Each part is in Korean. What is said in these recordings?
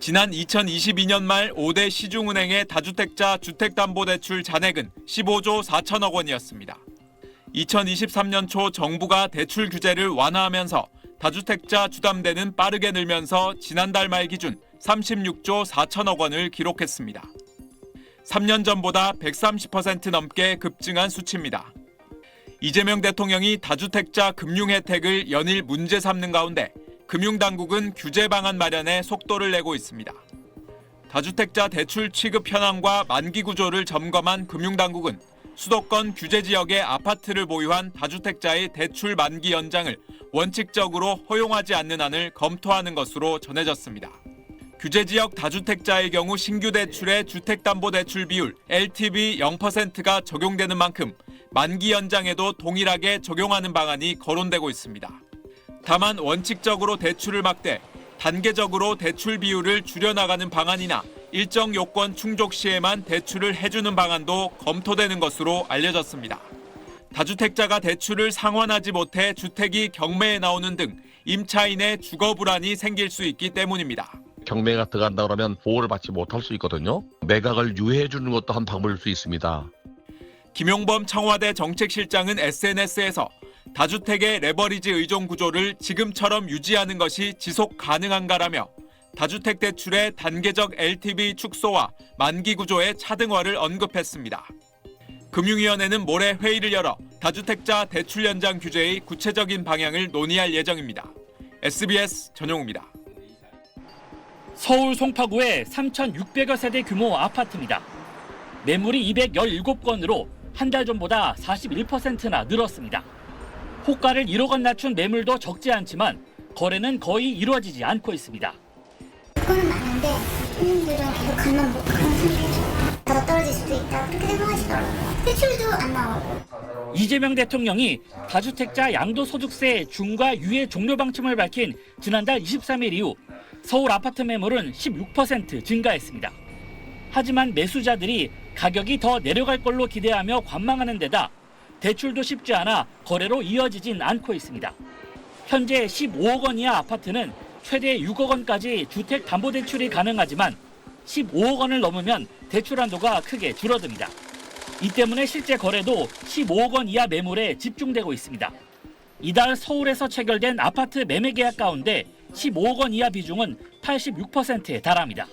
지난 2022년 말 5대 시중은행의 다주택자 주택담보대출 잔액은 15조 4천억 원이었습니다. 2023년 초 정부가 대출 규제를 완화하면서 다주택자 주담대는 빠르게 늘면서 지난달 말 기준 36조 4천억 원을 기록했습니다. 3년 전보다 130% 넘게 급증한 수치입니다. 이재명 대통령이 다주택자 금융 혜택을 연일 문제 삼는 가운데 금융당국은 규제 방안 마련에 속도를 내고 있습니다. 다주택자 대출 취급 현황과 만기 구조를 점검한 금융당국은 수도권 규제 지역의 아파트를 보유한 다주택자의 대출 만기 연장을 원칙적으로 허용하지 않는 안을 검토하는 것으로 전해졌습니다. 규제 지역 다주택자의 경우 신규 대출의 주택담보대출 비율 LTV 0%가 적용되는 만큼 만기 연장에도 동일하게 적용하는 방안이 거론되고 있습니다. 다만 원칙적으로 대출을 막되 단계적으로 대출 비율을 줄여나가는 방안이나 일정 요건 충족 시에만 대출을 해주는 방안도 검토되는 것으로 알려졌습니다. 다주택자가 대출을 상환하지 못해 주택이 경매에 나오는 등 임차인의 주거 불안이 생길 수 있기 때문입니다. 경매가 들어간다 그러면 보호를 받지 못할 수 있거든요. 매각을 유예해 주는 것도 한 방법일 수 있습니다. 김용범 청와대 정책실장은 SNS에서 다주택의 레버리지 의존 구조를 지금처럼 유지하는 것이 지속 가능한가라며 다주택 대출의 단계적 LTV 축소와 만기 구조의 차등화를 언급했습니다. 금융위원회는 모레 회의를 열어 다주택자 대출 연장 규제의 구체적인 방향을 논의할 예정입니다. SBS 전용우입니다. 서울 송파구의 3,600여 세대 규모 아파트입니다. 매물이 217건으로 한 달 전보다 41%나 늘었습니다. 호가를 1억 원 낮춘 매물도 적지 않지만 거래는 거의 이루어지지 않고 있습니다. 그거는 맞는데 손님들은 계속 가만 못 가는 상태죠. 더 떨어질 수도 있다 그렇게 생각하시더라고요. 대출도 안 나오고. 이재명 대통령이 다주택자 양도소득세 중과 유예 종료 방침을 밝힌 지난달 23일 이후 서울 아파트 매물은 16% 증가했습니다. 하지만 매수자들이 가격이 더 내려갈 걸로 기대하며 관망하는 데다 대출도 쉽지 않아 거래로 이어지진 않고 있습니다. 현재 15억 원 이하 아파트는 최대 6억 원까지 주택담보대출이 가능하지만 15억 원을 넘으면 대출 한도가 크게 줄어듭니다. 이 때문에 실제 거래도 15억 원 이하 매물에 집중되고 있습니다. 이달 서울에서 체결된 아파트 매매 계약 가운데 15억 원 이하 비중은 86%에 달합니다.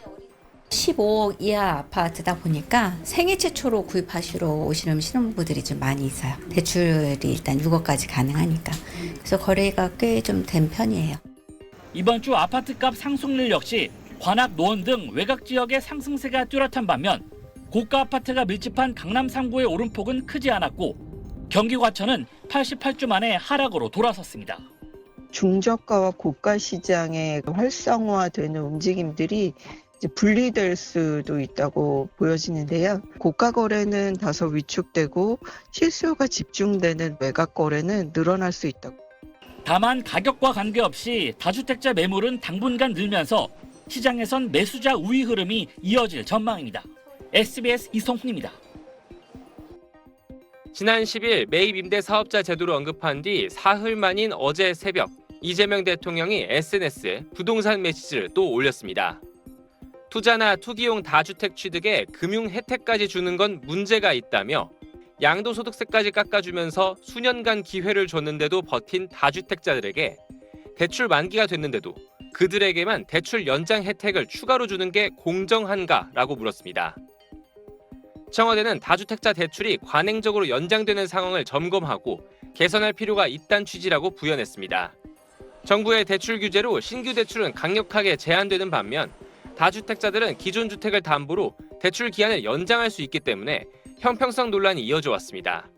15억 이하 아파트다 보니까 생애 최초로 구입하시러 오시는 신혼부부들이 좀 많이 있어요. 대출이 일단 6억까지 가능하니까. 그래서 거래가 꽤 좀 된 편이에요. 이번 주 아파트값 상승률 역시 관악, 노원 등 외곽 지역의 상승세가 뚜렷한 반면 고가 아파트가 밀집한 강남 3구의 오름폭은 크지 않았고 경기 과천은 88주 만에 하락으로 돌아섰습니다. 중저가와 고가 시장의 활성화되는 움직임들이 이제 분리될 수도 있다고 보여지는데요. 고가 거래는 다소 위축되고 실수요가 집중되는 매각 거래는 늘어날 수 있다고. 다만 가격과 관계없이 다주택자 매물은 당분간 늘면서 시장에선 매수자 우위 흐름이 이어질 전망입니다. SBS 이성훈입니다. 지난 10일 매입 임대 사업자 제도를 언급한 뒤 사흘 만인 어제 새벽 이재명 대통령이 SNS에 부동산 메시지를 또 올렸습니다. 투자나 투기용 다주택 취득에 금융 혜택까지 주는 건 문제가 있다며 양도소득세까지 깎아주면서 수년간 기회를 줬는데도 버틴 다주택자들에게 대출 만기가 됐는데도 그들에게만 대출 연장 혜택을 추가로 주는 게 공정한가라고 물었습니다. 청와대는 다주택자 대출이 관행적으로 연장되는 상황을 점검하고 개선할 필요가 있다는 취지라고 부연했습니다. 정부의 대출 규제로 신규 대출은 강력하게 제한되는 반면 다주택자들은 기존 주택을 담보로 대출 기한을 연장할 수 있기 때문에 형평성 논란이 이어져 왔습니다.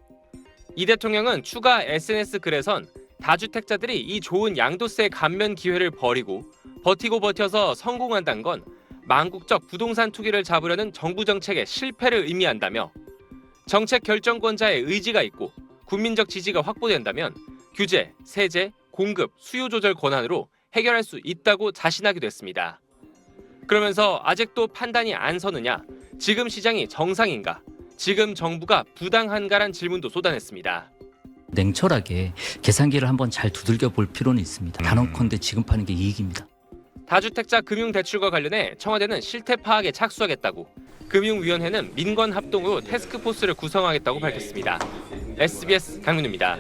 이 대통령은 추가 SNS 글에선 다주택자들이 이 좋은 양도세 감면 기회를 버리고 버티고 버텨서 성공한다는 건 망국적 부동산 투기를 잡으려는 정부 정책의 실패를 의미한다며 정책 결정권자의 의지가 있고 국민적 지지가 확보된다면 규제, 세제, 공급, 수요 조절 권한으로 해결할 수 있다고 자신하기도 했습니다. 그러면서 아직도 판단이 안 서느냐, 지금 시장이 정상인가, 지금 정부가 부당한가란 질문도 쏟아냈습니다. 냉철하게 계산기를 한번 잘 두들겨 볼 필요는 있습니다. 단언컨대 지금 파는 게 이익입니다. 다주택자 금융대출과 관련해 청와대는 실태 파악에 착수하겠다고, 금융위원회는 민관 합동으로 태스크포스를 구성하겠다고 밝혔습니다. SBS 강민우입니다.